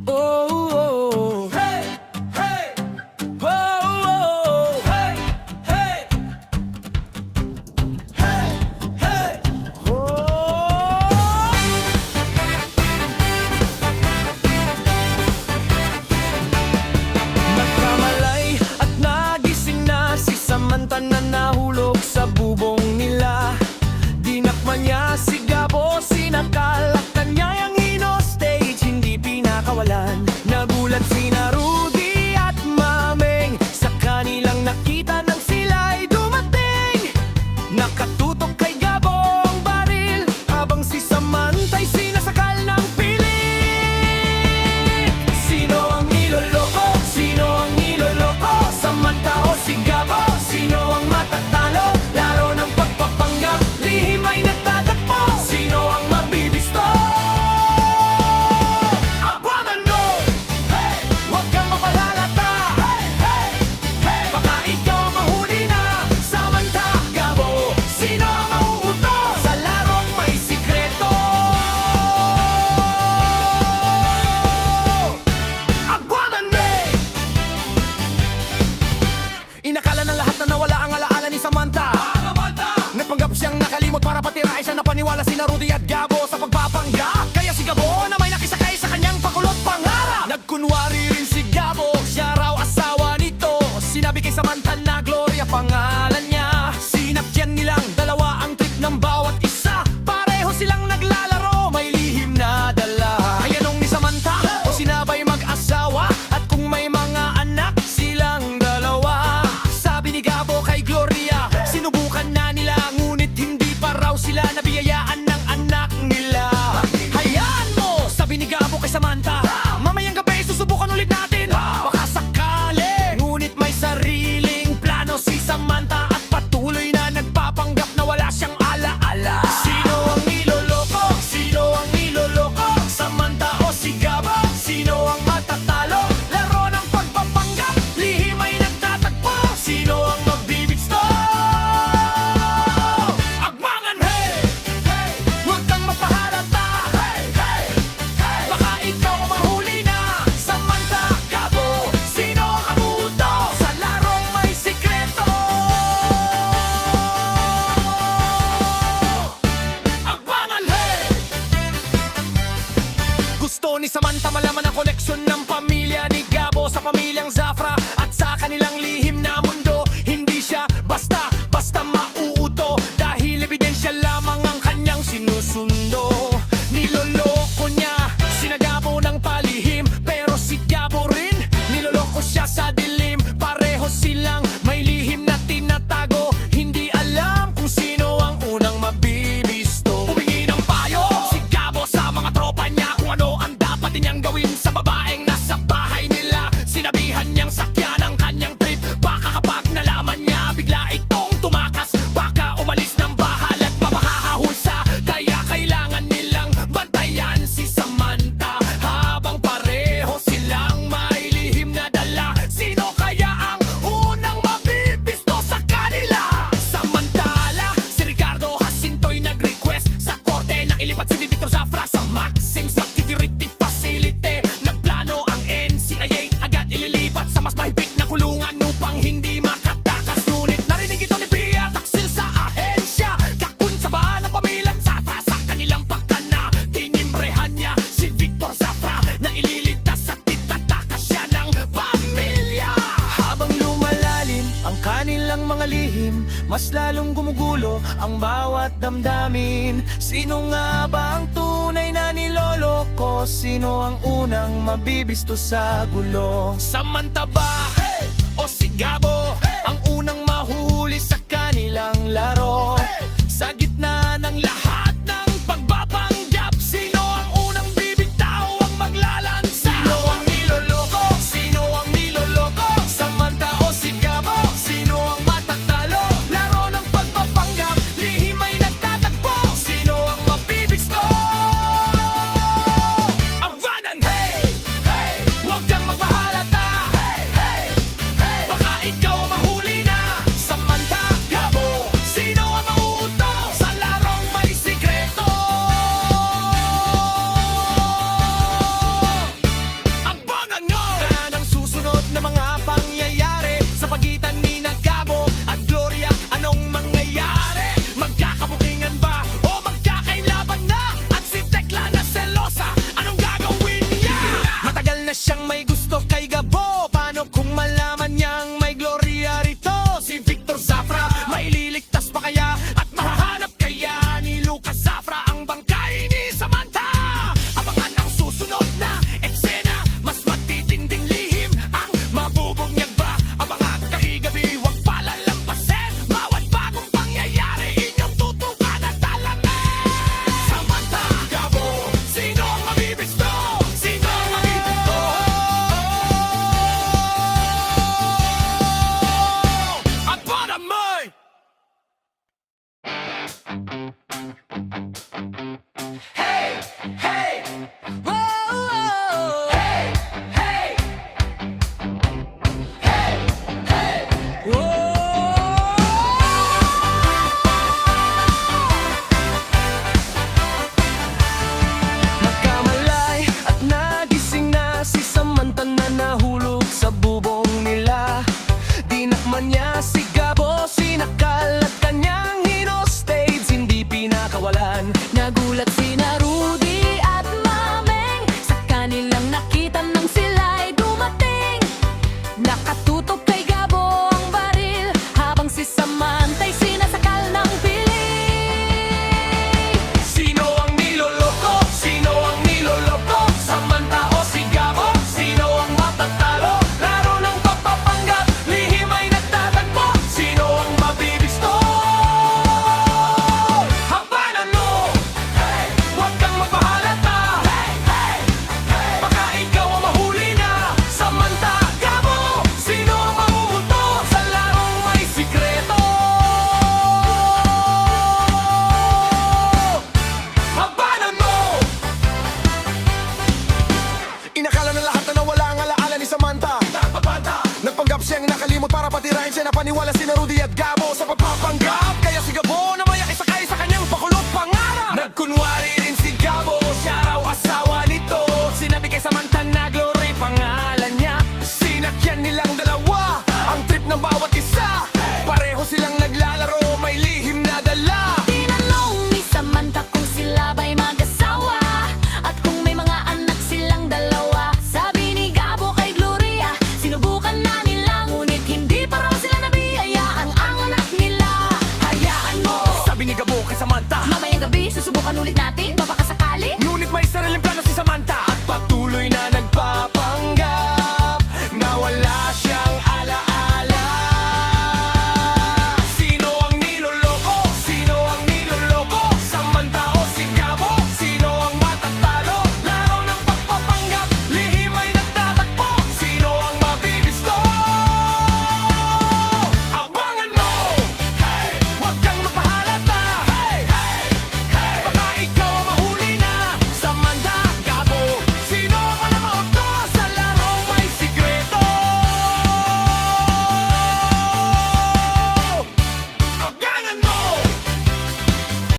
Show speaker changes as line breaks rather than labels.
Oh, oh. Hey, hey. Oh, oh. Hey, hey. Hey, hey. Oh. Nagkamalay at nagising na si Samantha na nahulog sa bubong nila. Dinakma niya si Gabo, sinakal at kanyang hino-stage, hindi pinakawalan. Nagulat sina Rudy at Mameng sa kanilang nakita nang sila'y dumating. Nakatutok kay Gabo ang baril habang si Samantha'y sinasakal ng pilit. Sino ang niloloko? Sino ang niloloko? Samantha o si Gabo? Sino ang matatalo? Laro ng pagpapanggap, lihim ay nagtatagpo. Sino ang mabibisto? Abangan mo! Hey! Huwag kang mapalalata! Hey! Hey! Hey! Baka ikaw mahuli na! Samantha, Gabo, sino ang mauutos sa larong may sikreto? Abangan mo! Inakala ng lahat na nawala ang alaala ni Samantha. Nagpanggap siyang nakalimot para patirain siya. Napaniwala sina Rudy at Gabo sa pagpapanggap. Kaya si Gabo na may nakisakay sa kanyang pakulot pangarap. Nagkunwari rin si Gabo, siya raw asawa nito. Sinabi kay Samantha na Gloria pangalan niya. Sinakyan nilang dalawa ang trip ng bawat isa. Pareho silang naglalaro, may lihim na dala. Ay anong ni Samantha o sinabay mag-asawa? At kung may mga anak silang dalawa. Sabi ni Gabo kay Gloria, sinubukan na nila, ngunit hindi pa raw sila nabiyayaan ng anak nila. Hayaan mo, sabi ni Gabo kay Samantha, mamayang gabi susubukan ulit natin. Baka sakali, ngunit may sariling plano si Samantha at patuloy na nagpapanggap na wala siyang alaala. Sino ang niloloko? Sino ang niloloko? Samantha o si Gabo? Sino ang matatalo? Laro ng pagpapanggap, lihim ay nagtatagpo. Sino ang mabibisto? Agmangan, hey! Hey! Huwag kang mapahalata! Hey! Hey! Hey! Baka ikaw ang mahuli na! Samantha, Gabo, sino ang amuto sa larong may sikreto? Agmangan, hey! Gusto ni Samantha malaman ang koneksyon ng pamilya ni Gabo sa pamilyang Zafra at sa kanilang lihim na mundo. Hindi siya basta mauuto dahil ebidensya lamang ang kanyang sinusundo. Niloloko niya sina Gabo ng palihim, pero si Gabo rin niloloko siya sa dilim. Pareho silang may lihim na tinatago, hindi alam kung sino ang unang mabibisto. Humingi ng payo si Gabo sa mga tropa niya kung ano ang dapat niyang gawin sa babaeng nasa bahay nila. Sinabihan niyang sakyan ang kanyang trip, baka kapag nalaman niya bigla itong tumakas. Baka umalis ng bahal at mapakahahulsa, kaya kailangan nilang bantayan si Samantha habang pareho silang may lihim na dala. Sino kaya ang unang mabibisto sa kanila? Samantala, si Ricardo Jacinto'y nag-request sa korte na ilipat si Victor Zafra sa Maxim Security Facility. Nagplano ang NCIA, agad ililipat sa mas mahigpit na kulungan upang hindi makatakas. Ngunit narinig ito ni Pia Taksil sa ahensya. Kakunsa ba ng pamilyang Zafra sa kanilang pagkana? Tinimrehan niya si Victor Zafra na ililitas at itatakas siya ng pamilya. Habang lumalalim ang kanilang mga lihim, mas lalong gumugulo ang bawat damdamin. Sino nga ba ang tunay na niloloko? Sino ang unang mabibisto sa gulo? Samantha ba o si Gabo ang unang mahuli sa kanilang laro? Sa gitna ng lahat ng pagbabanggap, sino ang unang bibitaw ang maglalansa? Sino ang niloloko? Sino ang niloloko? Samantha o si Gabo? Sino ang matatalo? Laro ng pagpapanggap, lihim ay nagtatagpo. Sino ang mabibisto? Agwanan, hey! Hey! Huwag kang magpahalata! Hey! Hey! Hey! Baka ikaw ang mahuli na! Samantha, Gabo, sino ang mauutos? siyang may gusto kay Gabo. Paano kung malaman niyang may Gloria rito? Si Victor Zafra, maililigtas pa kaya at mahahanap kaya ni Lucas Zafra ang bangkay ni Samantha? Abangan ang susunod na eksena, mas matitinding lihim ang mabubunyag ba? Abangan gabi-gabi, huwag palalampasin bawat bagong pangyayari, inyong tutukan at alamin. Samantha, Gabo, sino ang mabibisto? Sino ang mabibisto? At para may Hey, hey, whoa, whoa. Hey, hey, hey, hey, whoa. Nagkamalay at nagising na si Samantha na nahulog sa bubong nila. Dinakman niya si Gabo, sinakal at kanyang hinostage, hindi pinakawalan.
Nagulat sina Rudy at Mameng sa kanilang nakita nang sila'y dumating. Nakatutok kay Gabo ang baril habang si Samanta'y sinasakal ng piling.
Sino ang niloloko? Sino ang niloloko? Samantha o si Gabo? Sino ang matatalo? Laro ng papapanggap, lihim ay nagtatagpo. Sino ang mabibisto? Habanan mo! Huwag kang mapahalata! Baka ikaw ang mahuli na! Samantha, Gabo! Sino ang mahuhunto sa larong may sikreto? Habanan mo!
Inakala na lahat na nawala ang alaala ni Samantha.
Nagpapanta!
Nagpanggap siyang nakalimot para patirahin siya. Napaniwala si Rudy at Gabo.